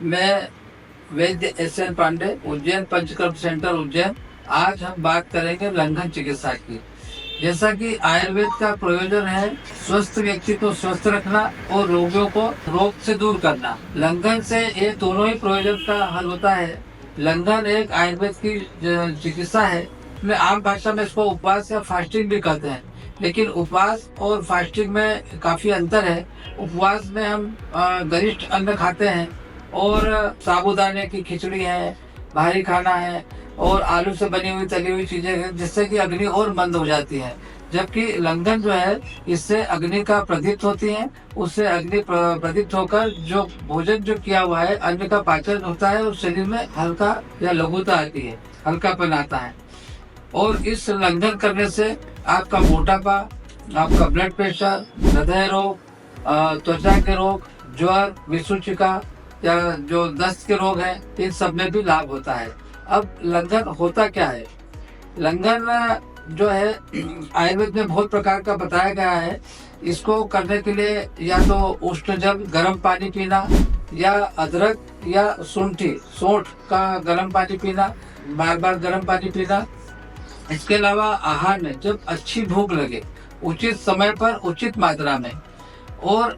मैं वैद्य S N Pande, Ujjain Panchakarma centre Ujjain. आज हम बात करेंगे लंघन चिकित्सा की। जैसा कि आयुर्वेद का प्रयोजन है स्वस्थ व्यक्ति को स्वस्थ रखना और रोगियों को रोग से दूर करना। लंघन से ये दोनों ही प्रयोजन का हल होता है। लंघन एक आयुर्वेद की चिकित्सा है। में आम भाषा में इसको उपवास या फास्टिंग भी कहते हैं, लेकिन उपवास और फास्टिंग में काफी अंतर है। उपवास में हम गरिष्ठ अन्न खाते हैं और साबूदाने की खिचड़ी है, भारी खाना है और आलू से बनी हुई तली हुई चीजें हैं, जिससे कि अग्नि और मंद हो जाती है। जबकि लंघन जो है, इससे अग्नि का प्रदीप्त होती है, उससे अग्नि प्रदीप्त होकर जो भोजन जो किया हुआ है अन्न का पाचन होता है और शरीर में हल्का या लघुता आती है, हल्कापन आता है। और इस लंघन करने से आपका मोटापा, आपका ब्लड प्रेशर, हृदय रोग, त्वचा के रोग, ज्वर, विसूचिका या जो दस्त के रोग हैं, इन सब में भी लाभ होता है। अब लंघन होता क्या है? लंघन जो है आयुर्वेद में बहुत प्रकार का बताया गया है। इसको करने के लिए या तो उष्ण जल गर्म पानी पीना, या अदरक या सौंठ का गर्म पानी पीना, बार बार गर्म पानी पीना। इसके अलावा आहार में जब अच्छी भूख लगे, उचित समय पर उचित मात्रा में, और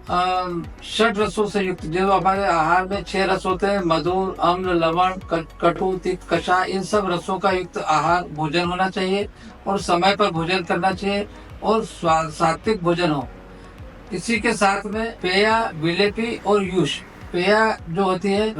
षड रसों से युक्त, जो हमारे आहार में 6 रस होते हैं, मधुर, अम्ल, लवण, कटु, तिक्त, कषाय, इन सब रसों का युक्त आहार भोजन होना चाहिए और समय पर भोजन करना चाहिए और सात्विक भोजन हो। इसी के साथ में पेया, विलेपी और यूष। पेया जो होती है,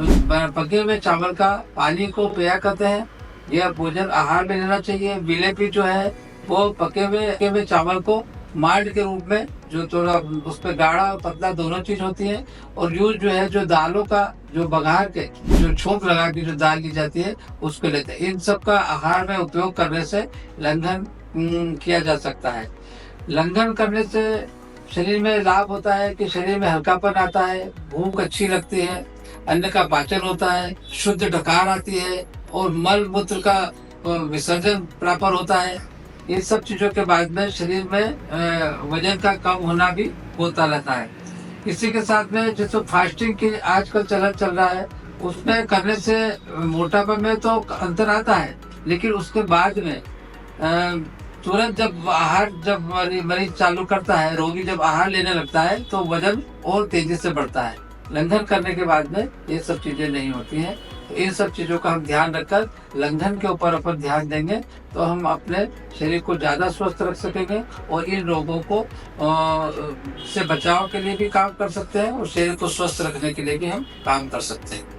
पके हुए चावल का पानी को पेया कहते हैं, यह भोजन आहार में लेना चाहिए। विलेपी जो है वो पके हुए चावल को मांड के रूप में, जो थोड़ा उस पर गाढ़ा और पतला दोनों चीज होती है, और यूज जो है जो दालों का जो बघार के जो छोंक लगा के जो दाल ली जाती है उसको लेते हैं। इन सब का आहार में उपयोग करने से लंघन किया जा सकता है। लंघन करने से शरीर में लाभ होता है कि शरीर में हल्कापन आता है, भूख अच्छी लगती है, अन्न का पाचन होता है, शुद्ध डकार आती है और मल मूत्र का विसर्जन प्रॉपर होता है। इन सब चीजों के बाद में शरीर में वजन का कम होना भी होता रहता है। इसी के साथ में जैसे फास्टिंग की आजकल चलन चल रहा है, उसमें करने से मोटापा में तो अंतर आता है, लेकिन उसके बाद में तुरंत जब आहार मरीज चालू करता है, रोगी जब आहार लेने लगता है, तो वजन और तेजी से बढ़ता है। लंघन करने के बाद में ये सब चीजें नहीं होती हैं। तो इन सब चीजों का हम ध्यान रखकर लंघन के ऊपर अपन ध्यान देंगे तो हम अपने शरीर को ज्यादा स्वस्थ रख सकेंगे और इन रोगों को से बचाव के लिए भी काम कर सकते हैं और शरीर को स्वस्थ रखने के लिए भी हम काम कर सकते हैं।